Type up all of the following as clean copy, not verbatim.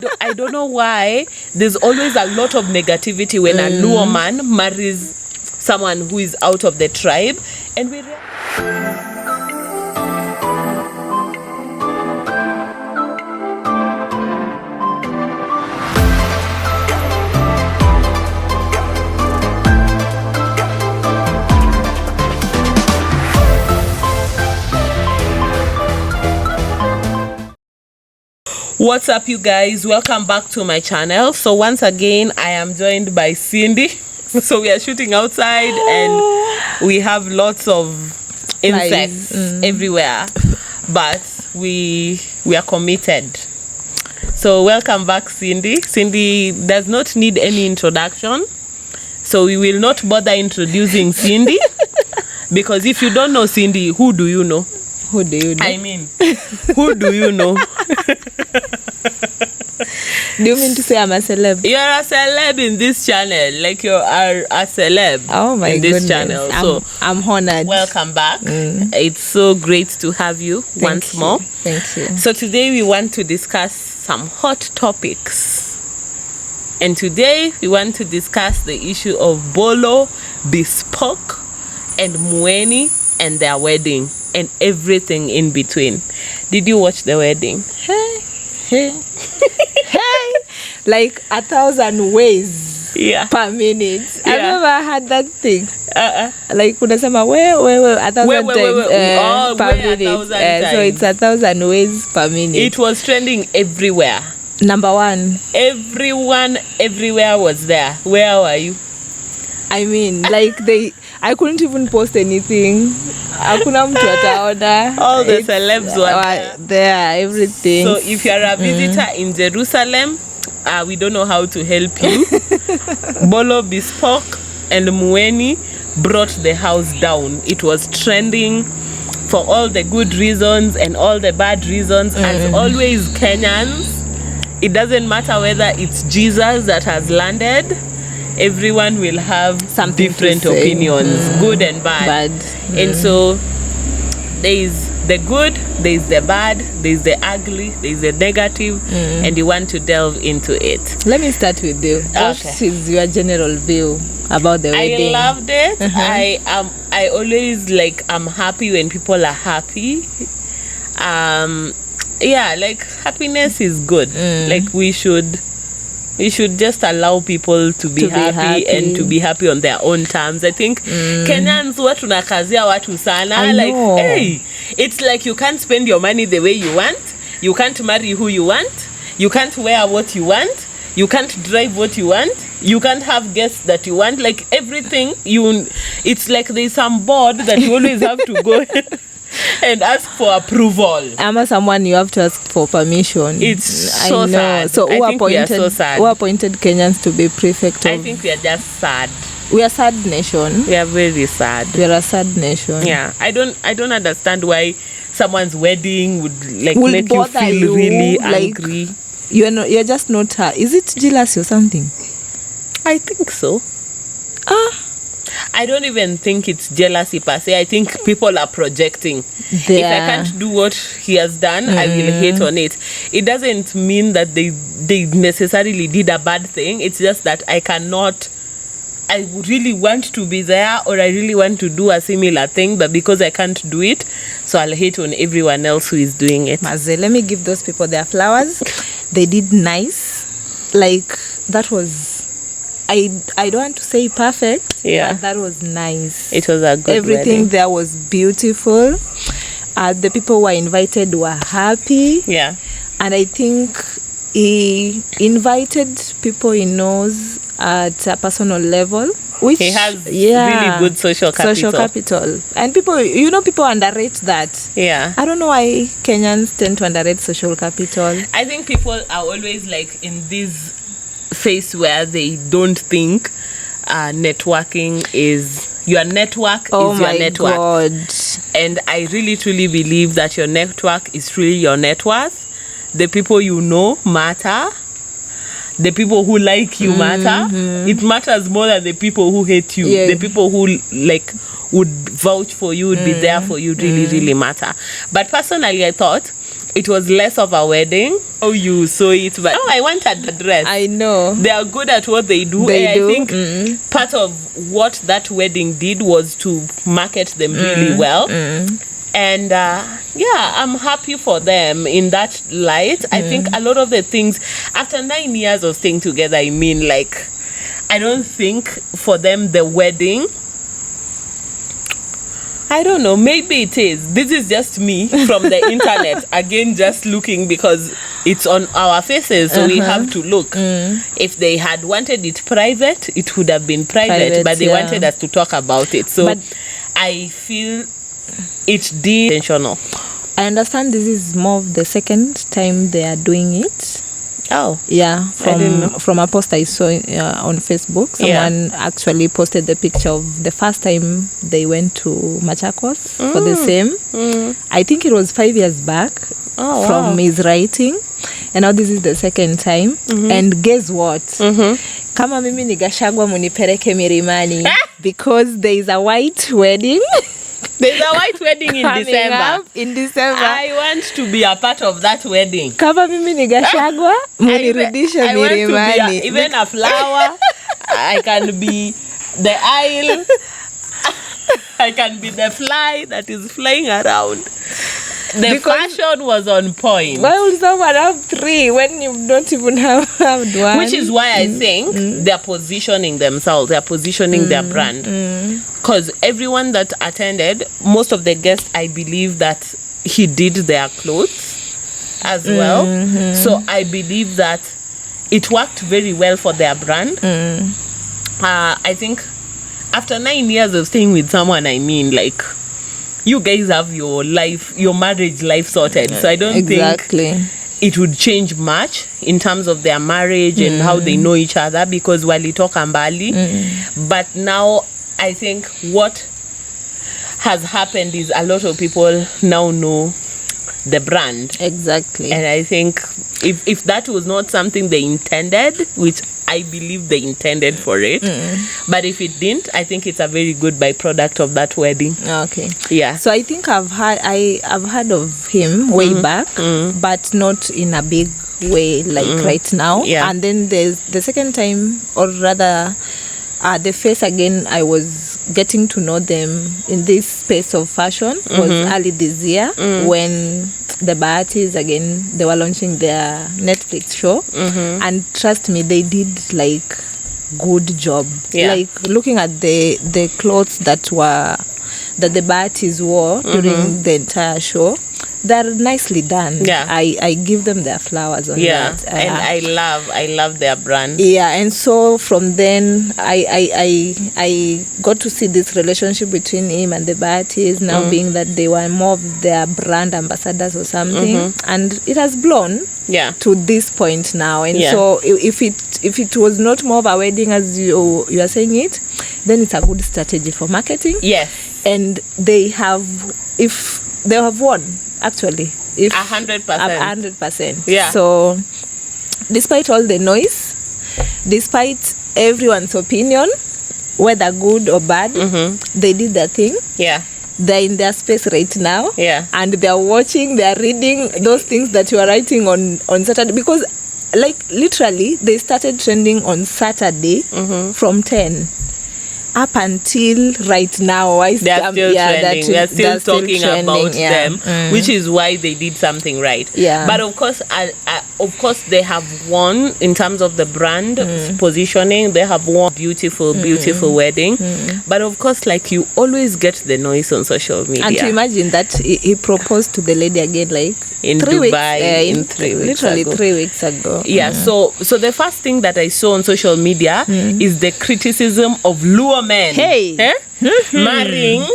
I don't know why there's always a lot of negativity when a Luo man marries someone who is out of the tribe, and we What's up, you guys? Welcome back to my channel. So once again, I am joined by Cindy. So we are shooting outside and we have lots of insects everywhere, but we are committed. So welcome back, Cindy. Cindy does not need any introduction, so we will not bother introducing Cindy because if you don't know Cindy, who do you know? Who do you know? I mean, who do you know? Do you mean to say I'm a celeb? You're a celeb in this channel. Like you are a celeb in this channel. So I'm honored. Welcome back. It's so great to have you once more. Thank you. So today we want to discuss some hot topics. And today we want to discuss the issue of Bolo, Bespoke, and Mueni and their wedding and everything in between. Did you watch the wedding? Hey. Like 1,000 ways per minute. I've never had that thing. Like unasema where 1,000 times per minute. So it's 1,000 ways per minute. It was trending everywhere. Number one. Everyone everywhere was there. Where were you? I mean, like I couldn't even post anything. Hakuna mtu ataona. All the celebs were there, everything. So if you are a visitor in Jerusalem, we don't know how to help you. Bolo, Bespoke, and Mueni brought the house down. It was trending for all the good reasons and all the bad reasons. As always, Kenyans, it doesn't matter whether it's Jesus that has landed. Everyone will have some different opinions, good and bad. And so there is the good, there is the bad, there is the ugly, there is the negative, and you want to delve into it. Let me start with you. What is your general view about the wedding? I loved it. I always I'm happy when people are happy. Like happiness is good. Like we should just allow people to be happy and to be happy on their own terms. I think Kenyans tunakazia watu sana. Like, hey, it's like you can't spend your money the way you want. You can't marry who you want. You can't wear what you want. You can't drive what you want. You can't have guests that you want. Like everything, it's like there's some board that you always have to go and ask for approval. I'm someone you have to ask for permission. It's so sad. So I think we are so sad. Who appointed Kenyans to be prefect of? I think we are just sad. We are a sad nation. We are very sad. We are a sad nation. Yeah. I don't understand why someone's wedding would make you feel really angry. You're just not her. Is it jealousy or something? I think so. I don't even think it's jealousy per se. I think people are projecting. If I can't do what he has done, I will hate on it. It doesn't mean that they necessarily did a bad thing. It's just that I really want to be there, or I really want to do a similar thing, but because I can't do it, so I'll hate on everyone else who is doing it. Maze, let me give those people their flowers. They did nice. Like, that was... I don't want to say perfect, but that was nice. It was a good Everything wedding. There was beautiful. The people who were invited were happy. Yeah. And I think he invited people he knows at a personal level. Which he has really good social capital. And people underrate that. Yeah. I don't know why Kenyans tend to underrate social capital. I think people are always in this phase where they don't think networking is your network. Oh is your my network. God. And I really truly believe that your network is really your net worth. The people you know matter. The people who like you matter. It matters more than the people who hate you. The people who would vouch for you, would be there for you, really matter. But personally, I thought it was less of a wedding. Oh, you saw it, but I wanted the dress. I know. They are good at what they do. I think part of what that wedding did was to market them really well. And I'm happy for them in that light. I think a lot of the things, after 9 years of staying together, I mean, like, I don't think for them the wedding, I don't know, maybe it is. This is just me from the internet. Again, just looking because it's on our faces, so we have to look. If they had wanted it private, it would have been private, but they wanted us to talk about it. So I feel it did intentional. I understand this is more of the second time they are doing it. Oh. Yeah, from a post I saw on Facebook. Someone actually posted the picture of the first time they went to Machakos for the same. I think it was 5 years back from his writing. And now this is the second time. And guess what? Kama mimi ni Gashagwa munipeleke Milimani because there is a white wedding. There's a white wedding in December. In December. I want to be a part of that wedding. Kama mimi ni Gashagwa, munirudishe Milimani. Even a flower. I can be the aisle. I can be the fly that is flying around. The fashion was on point. Why would someone have 3 when you don't even have 1? Which is why I think they're positioning themselves. They're positioning their brand. Because everyone that attended, most of the guests, I believe that he did their clothes as well. So I believe that it worked very well for their brand. I think after 9 years of staying with someone, I mean, like, you guys have your marriage life sorted. So I don't think it would change much in terms of their marriage and how they know each other, because walitoka mbali. But now I think what has happened is a lot of people now know the brand. Exactly. And I think if that was not something they intended, which I believe they intended for it, but if it didn't, I think it's a very good byproduct of that wedding. Okay. Yeah. So I think I've heard of him way back, but not in a big way like right now. Yeah. And then there's the second time, or rather, the face again, I was getting to know them in this space of fashion was early this year when the Bahatis, again, they were launching their Netflix show. And trust me, they did like good job. Like looking at the clothes that the Bahatis wore during the entire show, they're nicely done. I give them their flowers on that. And I love their brand. And so from then I got to see this relationship between him and the Bahatis, now being that they were more of their brand ambassadors or something, and it has blown to this point now. And so if it was not more of a wedding as you are saying it, then it's a good strategy for marketing. And they have won. Actually, if 100%. 100%. So, despite all the noise, despite everyone's opinion, whether good or bad, they did their thing. They're in their space right now. And they're watching, they're reading those things that you are writing on Saturday. Because, like, literally, they started trending on Saturday from 10. Up until right now, they're still trending. They're still talking about them, which is why they did something right. But of course, they have won in terms of the brand positioning. They have won beautiful wedding. But of course, like, you always get the noise on social media. And to imagine that he proposed to the lady again, like in 3 Dubai, weeks, 3 weeks literally ago. 3 weeks ago. So the first thing that I saw on social media is the criticism of Luo men marrying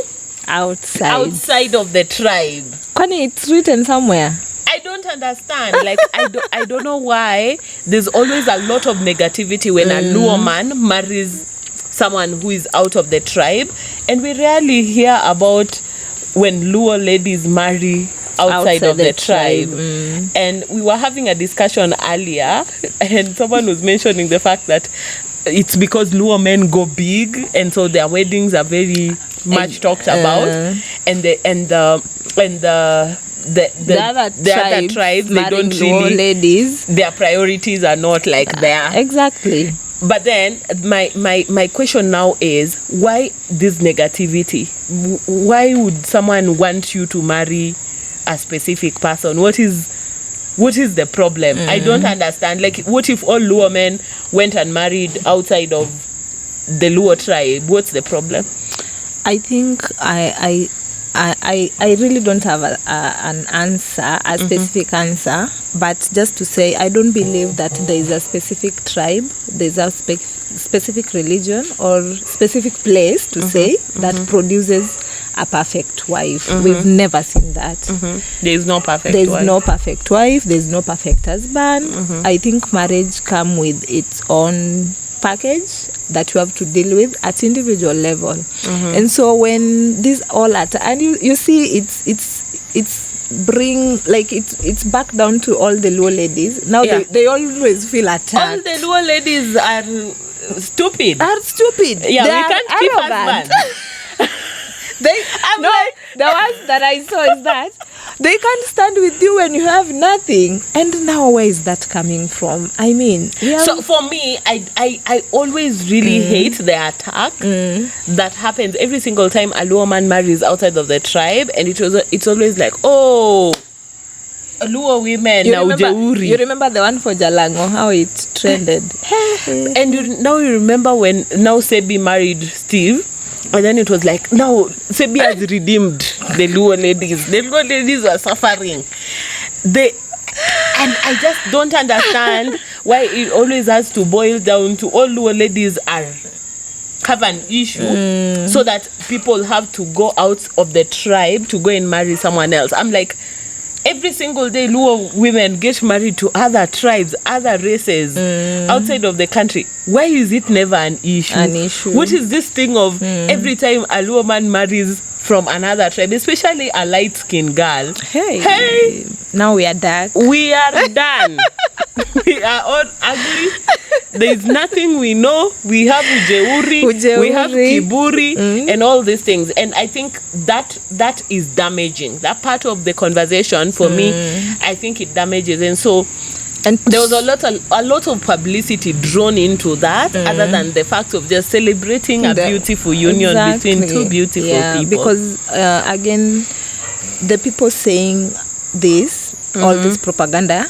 outside of the tribe. Kwani it's written somewhere? I don't understand. Like, I don't know why there's always a lot of negativity when a Luo man marries someone who is out of the tribe, and we rarely hear about when Luo ladies marry outside of the tribe. And we were having a discussion earlier, and someone was mentioning the fact that it's because Luo men go big, and so their weddings are very much talked about, and the the other tribes they don't really ladies, their priorities are not like there. Exactly. But then my question now is, why this negativity? Why would someone want you to marry a specific person? What is the problem? I don't understand. Like, what if all Luo men went and married outside of the Luo tribe? What's the problem? I think I really don't have an answer, a specific answer, but just to say, I don't believe that there is a specific tribe, there's a specific religion or specific place to say that produces a perfect wife. We've never seen that. There is no perfect wife. There's no perfect wife. There's no perfect husband. I think marriage comes with its own package that you have to deal with at individual level. And so when this all and you see it's bring, like, it's back down to all the Luo ladies. Now they always feel attacked. All the Luo ladies are stupid. Yeah, we can't keep husbands. The ones that I saw is that they can't stand with you when you have nothing. And now where is that coming from? I mean, so for me, I always really hate the attack that happens every single time a Luo man marries outside of the tribe, and it's always like, oh, Luo women now jeuri. You remember the one for Jalango, how it trended? And you remember when now Sebi married Steve? And then it was like, now Sebi has redeemed the Luo ladies. The Luo ladies were suffering. And I just don't understand why it always has to boil down to all Luo ladies have an issue so that people have to go out of the tribe to go and marry someone else. I'm like, every single day Luo women get married to other tribes, other races outside of the country. Why is it never an issue? What is this thing of every time a Luo man marries from another tribe, especially a light-skinned girl? Hey! Now we are dark. We are done. We are all ugly. There is nothing we know. We have ujeuri, we have kiburi, and all these things. And I think that is damaging. That part of the conversation, for me, I think it damages. And so there was a lot of publicity drawn into that, other than the fact of just celebrating a beautiful union between two beautiful people. Because again, the people saying this, all this propaganda,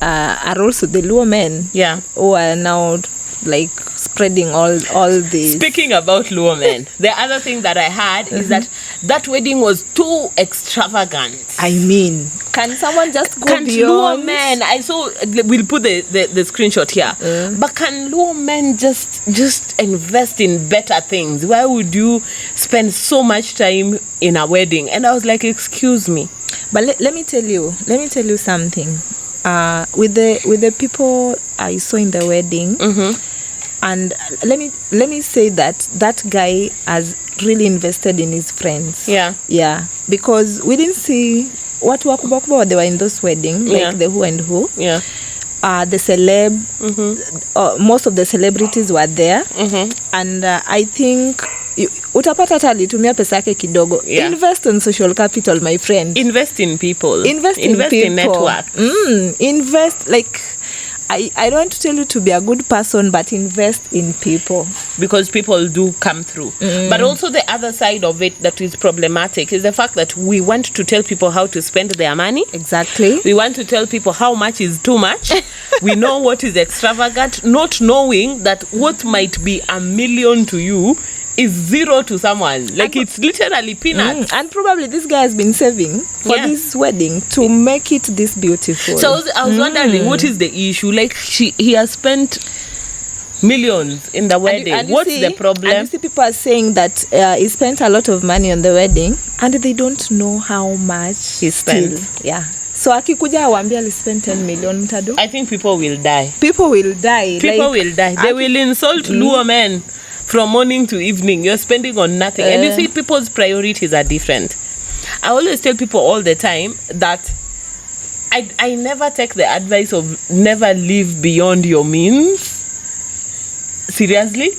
are also the Luo men who are now like spreading all this. Speaking about Luo men, the other thing that I heard is that wedding was too extravagant. I mean, can someone just go beyond? Luo men, I saw, we'll put the screenshot here, but can Luo men just invest in better things? Why would you spend so much time in a wedding? And I was like, excuse me. But let me tell you something. With the people I saw in the wedding, and let me say that guy has really invested in his friends. Yeah, because we didn't see what wakubwa they were in those wedding, like the who and who. The celeb, most of the celebrities were there, and I think utapata hata alitumia pesa yake kidogo. Invest in social capital, my friend. Invest in people. Invest in network. Invest, like, I don't want to tell you to be a good person, but invest in people. Because people do come through. But also the other side of it that is problematic is the fact that we want to tell people how to spend their money. Exactly. We want to tell people how much is too much. We know what is extravagant, not knowing that what might be $1 million to you is zero to someone. Like, it's literally peanuts. And probably this guy has been saving for this wedding to make it this beautiful. So I was wondering, what is the issue? Like, he has spent millions in the wedding. And what's the problem? And you see people are saying that he spent a lot of money on the wedding, and they don't know how much he spent. So akikuja awambia ali spend 10 million mtado. I think people will die. People will die. They will insult Luo men from morning to evening. You're spending on nothing. And you see, people's priorities are different. I always tell people all the time that I never take the advice of never live beyond your means seriously,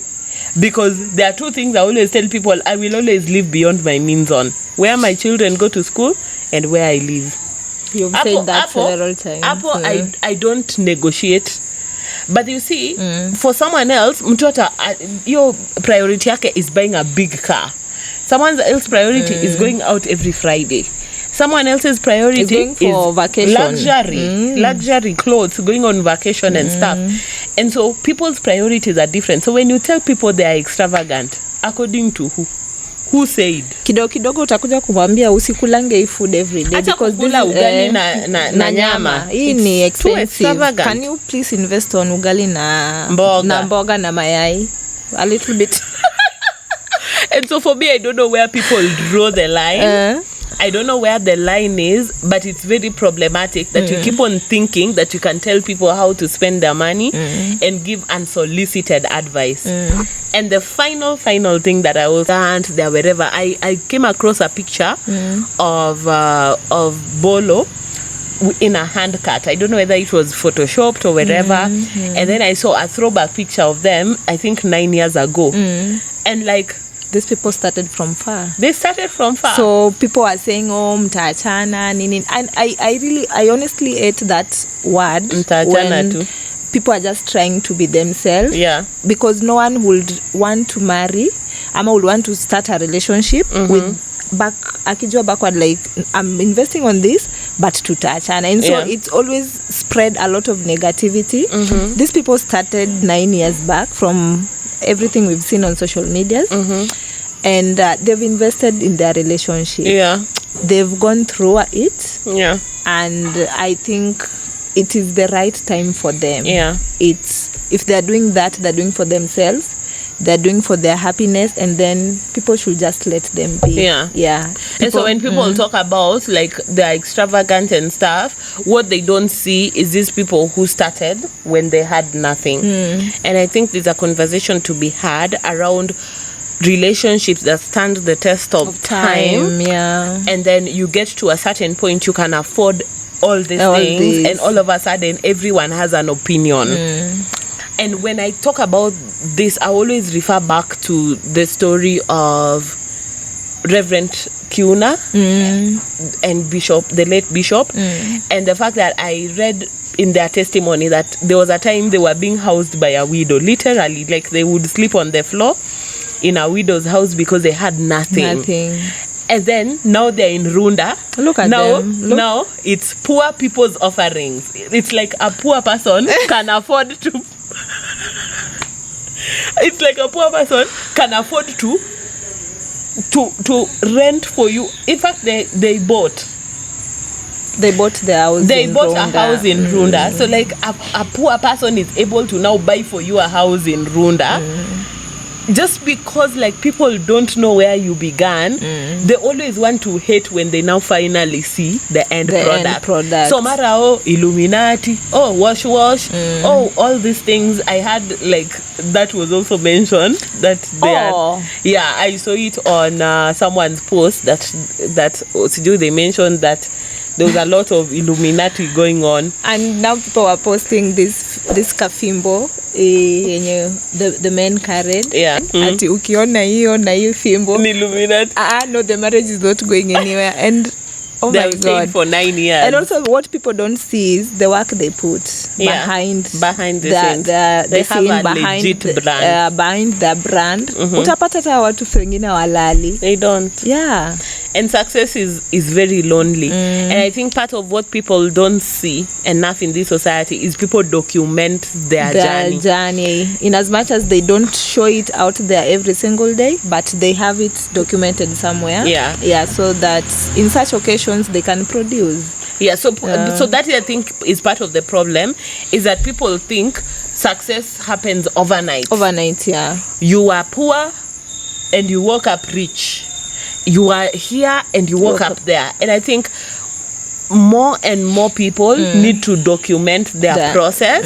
because there are two things I always tell people. I will always live beyond my means on where my children go to school and where I live. You've said that several times. I don't negotiate. But you see, for someone else, your priority yake is buying a big car. Someone else's priority is going out every Friday. Someone else's priority is going for vacation. Luxury clothes, going on vacation and stuff. And so people's priorities are different. So when you tell people they are extravagant, according to who? Who said? Kidogo utakuja kumwambia usikulange hii food every day because kula ugali na nyama. Hii ni expensive. Can you please invest on ugali na mboga na mayai? A little bit. And so for me, I don't know where people draw the line. I don't know where the line is, but it's very problematic that you keep on thinking that you can tell people how to spend their money and give unsolicited advice. And the final thing that I will stand there wherever I came across a picture of Bolo in a handcart. I don't know whether it was photoshopped or wherever. And then I saw a throwback picture of them, I think 9 years ago. And like, these people started from far. They started from far. So people are saying, oh, mtaachana, nini. And I honestly hate that word. Mtaachana too. People are just trying to be themselves. Yeah. Because no one would want to marry, ama would want to start a relationship with akijua backward, like, I'm investing on this, but tutaachana. And so it's always spread a lot of negativity. These people started 9 years back from everything we've seen on social media, and they've invested in their relationship. They've gone through it, and I think it is the right time for them. It's, if they're doing that, they're doing for themselves, they're doing for their happiness, and then people should just let them be. And so when people talk about like they're extravagant and stuff, what they don't see is these people who started when they had nothing. And I think there's a conversation to be had around relationships that stand the test of time. And then you get to a certain point, you can afford all these things, and all of a sudden everyone has an opinion. And when I talk about this, I always refer back to the story of Reverend Kiuna and Bishop, the late Bishop, and the fact that I read in their testimony that there was a time they were being housed by a widow, literally, like they would sleep on the floor in a widow's house because they had nothing. And then now they're in Runda. Look at them. Now it's poor people's offerings. It's like a poor person can afford to. It's like a poor person can afford to rent for you. In fact, they bought the house. They bought a house in Runda. So like a poor person is able to now buy for you a house in Runda. Just because like people don't know where you began, they always want to hate when they now finally see the end product. So mara Illuminati, wash, all these things. I had like that was also mentioned that they I saw it on someone's post that they mentioned that there was a lot of Illuminati going on, and now people are posting this kafimbo the men carried. Ati ukiona hiyo na hiyo fimbo ni Illuminati. No, the marriage is not going anywhere. And oh my God, for 9 years. And also what people don't see is the work they put behind the scenes. They have a legit brand. Behind the brand. Utapata hata watu wengine walali. They don't. And success is very lonely. And I think part of what people don't see enough in this society is people document their journey. In as much as they don't show it out there every single day, but they have it documented somewhere. So that in such occasions they can produce. So that I think is part of the problem, is that people think success happens overnight. You are poor and you woke up rich. You are here and you woke up there. And I think more and more people need to document their process.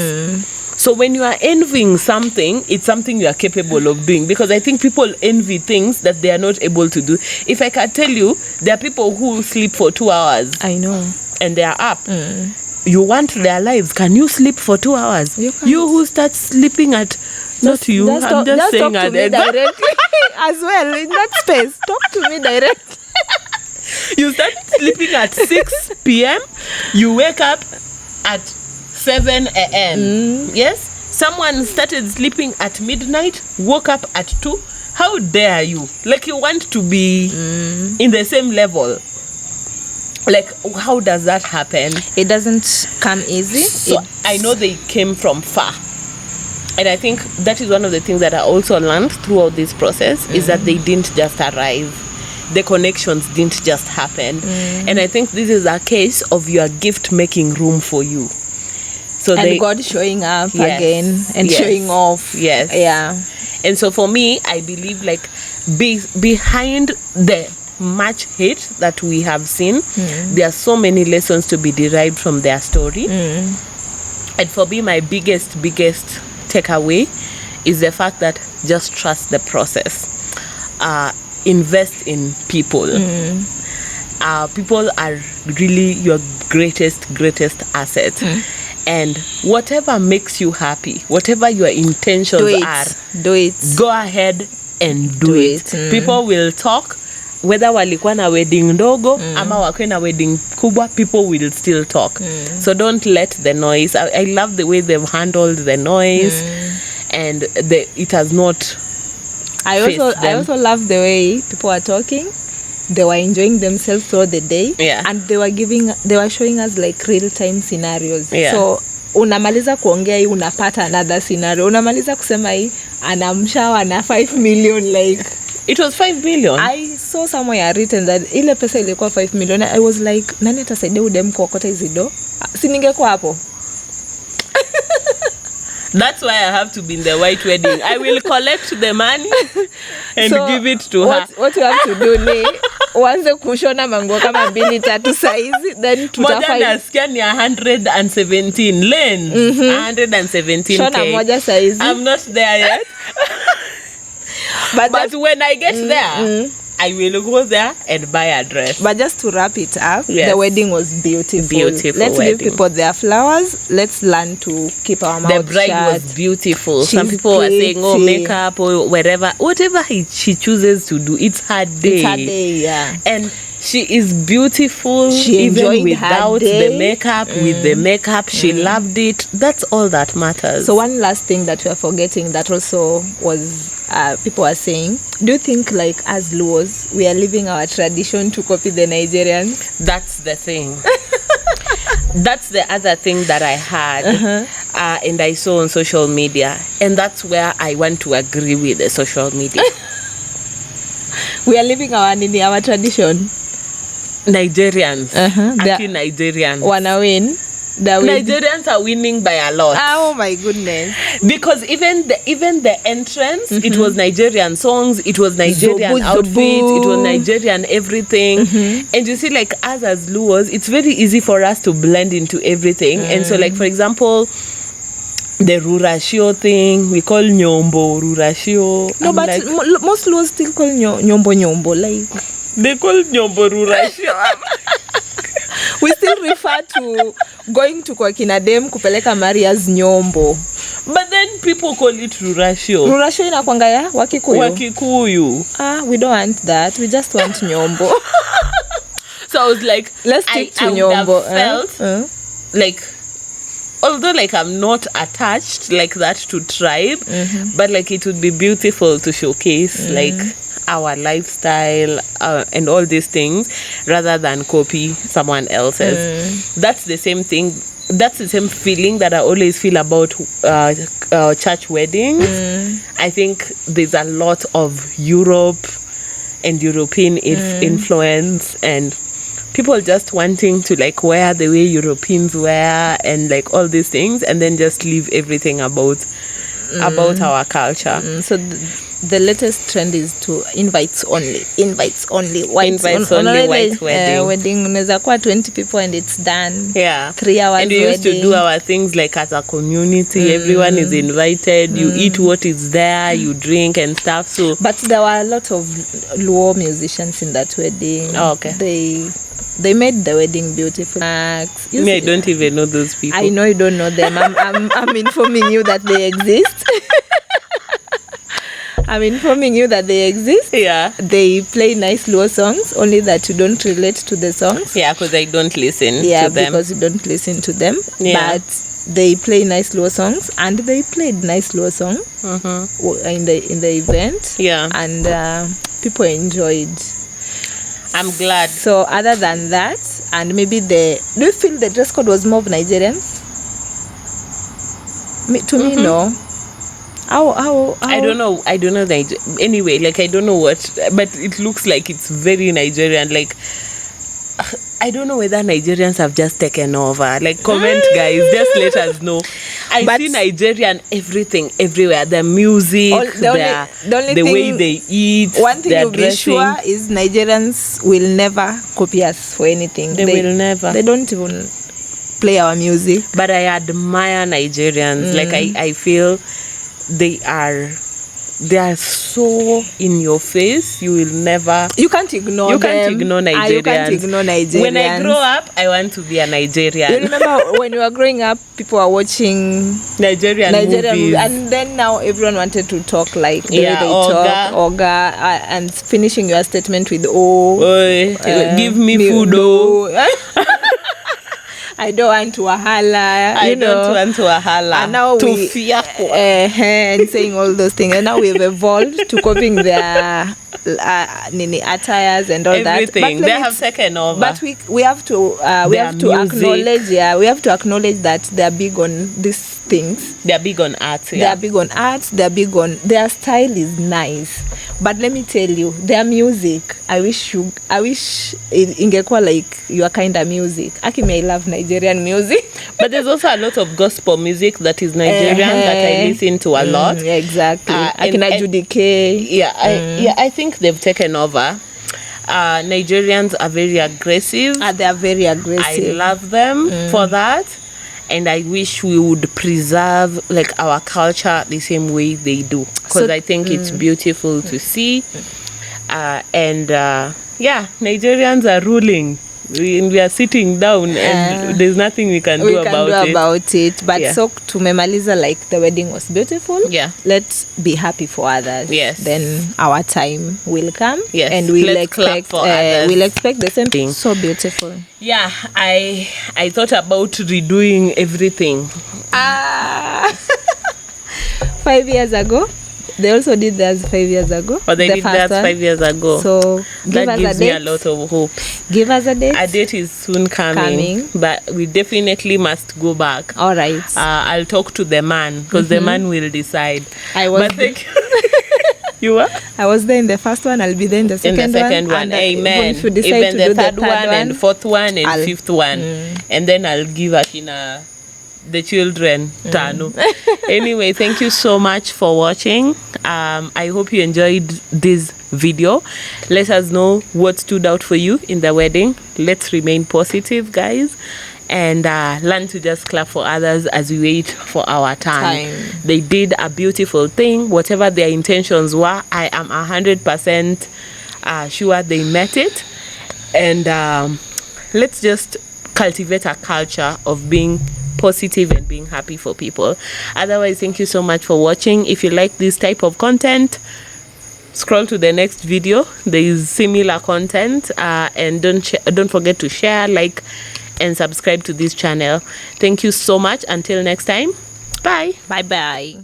So when you are envying something, it's something you are capable of doing. Because I think people envy things that they are not able to do. If I can tell you, there are people who sleep for 2 hours. I know. And they are up. You want their lives. Can you sleep for 2 hours? You who start sleeping at... Not you. I'm just saying talk to me directly as well in that space. Talk to me directly. You started sleeping at 6 p.m. You wake up at 7 a.m. Yes? Someone started sleeping at midnight, woke up at 2. How dare you? Like, you want to be in the same level. Like, how does that happen? It doesn't come easy. So I know they came from far. And I think that is one of the things that I also learned throughout this process is that they didn't just arrive. The connections didn't just happen. And I think this is a case of your gift making room for you. So and God showing up again and showing off. Yes. Yeah. And so for me, I believe like behind the much hate that we have seen, there are so many lessons to be derived from their story. And for me, my biggest takeaway is the fact that just trust the process. Invest in people. People are really your greatest asset. And whatever makes you happy, whatever your intentions are, do it. Go ahead and do it. People will talk, whether walikuwa na wedding ndogo ama wakwe na wedding kubwa, people will still talk. So don't let the noise. I love the way they've handled the noise, and it has not. I also love the way people are talking. They were enjoying themselves throughout the day, and they were showing us like real time scenarios. So unamaliza kuongea hii unapata another scenario. Unamaliza kusema hii anamshawa na 5 million, like it was 5 million. I saw somewhere written that ile pesa ilikuwa 5 million. I was like, nani atasaidia udem kuokota hizo do? Si ningekuwa hapo. That's why I have to be in the white wedding. I will collect the money and give it to her. What you have to do ni uanze kushona manguo kama 2-3 size, then tutafai. Moja nasikia ni 117 lanes. 117K. Shona moja size. I'm not there yet. But when I get there, I will go there and buy a dress. But just to wrap it up, the wedding was beautiful. Let's give people their flowers. Let's learn to keep our mouth shut. The bride was beautiful. Some people were saying, oh, makeup or whatever she chooses to do. It's her day. It's her day, yeah. And she is beautiful. She even without the makeup. With the makeup, she loved it. That's all that matters. So one last thing that we are forgetting that also was people are saying, do you think like as Luos we are leaving our tradition to copy the Nigerians? That's the thing. That's the other thing that I had and I saw on social media, and that's where I want to agree with the social media. We are leaving our tradition. Nigerians, Nigerians wanna win. Nigerians are winning by a lot. Oh my goodness! Because even the entrance, it was Nigerian songs, it was Nigerian outfits, it was Nigerian everything. And you see, like us as Luos, it's very easy for us to blend into everything. And so, like for example, the Rurashio thing, we call Nyombo Rurashio. No, but like, most Luos still call Nyombo. Like they call Nyombo Rurashio. We still refer to going to kwa kinadem kupeleka Maria's Nyombo. But then people call it Rurashio. Rurashio inakwanga ya Wakikuyu. We don't want that. We just want Nyombo. So I was like, let's stick to Nyombo. Felt like, although like I'm not attached like that to tribe, but like it would be beautiful to showcase like our lifestyle and all these things rather than copy someone else's. That's the same thing. That's the same feeling that I always feel about church weddings. I think there's a lot of Europe and European influence, and people just wanting to like wear the way Europeans wear and like all these things, and then just leave everything about our culture. So the latest trend is to invites only white wedding. Unaweza kuwa 20 people and it's done. 3 hours and we used to do our things like as a community. Everyone is invited. You eat what is there, you drink and stuff. So but there were a lot of Luo musicians in that wedding. They made the wedding beautiful. I don't even know those people. I know you don't know them. I'm informing you that they exist. I'm informing you that they exist. Yeah. They play nice Luo songs, only that you don't relate to the songs. Yeah, because I don't listen to them. Yeah, because you don't listen to them. Yeah. But they play nice Luo songs, and they played nice Luo song in the event. Yeah. And people enjoyed. I'm glad. So other than that, and maybe do you feel the dress code was more of Nigerians? To me, no. How? I don't know. Anyway, like, I don't know what, but it looks like it's very Nigerian. Like, I don't know whether Nigerians have just taken over. Like, comment, guys. Just let us know. I see Nigerian everything, everywhere. The music, the way they eat, one thing you'll be dressing. sure is Nigerians will never copy us for anything. They will never. They don't even play our music. But I admire Nigerians. Like, I feel they are so in your face. You can't ignore them. Nigerians. You can't ignore Nigerians. When I grow up, I want to be a Nigerian. You remember when you were growing up, people were watching Nigerian movies, and then now everyone wanted to talk like the way they talk. Oga, and finishing your statement with give me food. I don't want to wahala. Don't want to wahala. And now and saying all those things. And now we've evolved to copying their attires and all everything. They have taken over. But we have to acknowledge. Yeah, we have to acknowledge that they're big on these things. They're big on art. Yeah. They're big on art. They're big on their style is nice. But let me tell you, their music, I wish ingekuwa like your kind of music. Akime, I love Nigerian music. But there's also a lot of gospel music that is Nigerian that I listen to a lot. Exactly. Akina Judy K. Yeah, I think they've taken over. Nigerians are very aggressive. They are very aggressive. I love them for that. And I wish we would preserve like our culture the same way they do, because I think it's beautiful to see. Nigerians are ruling. We are sitting down and there's nothing we can do about it. But so tumemaliza, like the wedding was beautiful. Yeah. Let's be happy for others. Yes. Then our time will come. Yes. And we'll expect the same thing. So beautiful. Yeah. I thought about redoing everything. 5 years ago. They also did theirs 5 years ago. But they did that 5 years ago. So that gives me a lot of hope. Give us a date. A date is soon coming. But we definitely must go back. All right. I'll talk to the man, because the man will decide. You were? I was there in the first one. I'll be there in the second one. Amen. If you decide even to the third one and fourth one and fifth one. And then I'll give Akina the children tano. Anyway, thank you so much for watching. I hope you enjoyed this video. Let us know what stood out for you in the wedding. Let's remain positive, guys, and learn to just clap for others as we wait for our time. They did a beautiful thing. Whatever their intentions were, I am 100% sure they met it. And let's just cultivate a culture of being positive and being happy for people. Otherwise, thank you so much for watching. If you like this type of content, scroll to the next video. There is similar content, and don't forget to share, like, and subscribe to this channel. Thank you so much. Until next time, bye. Bye.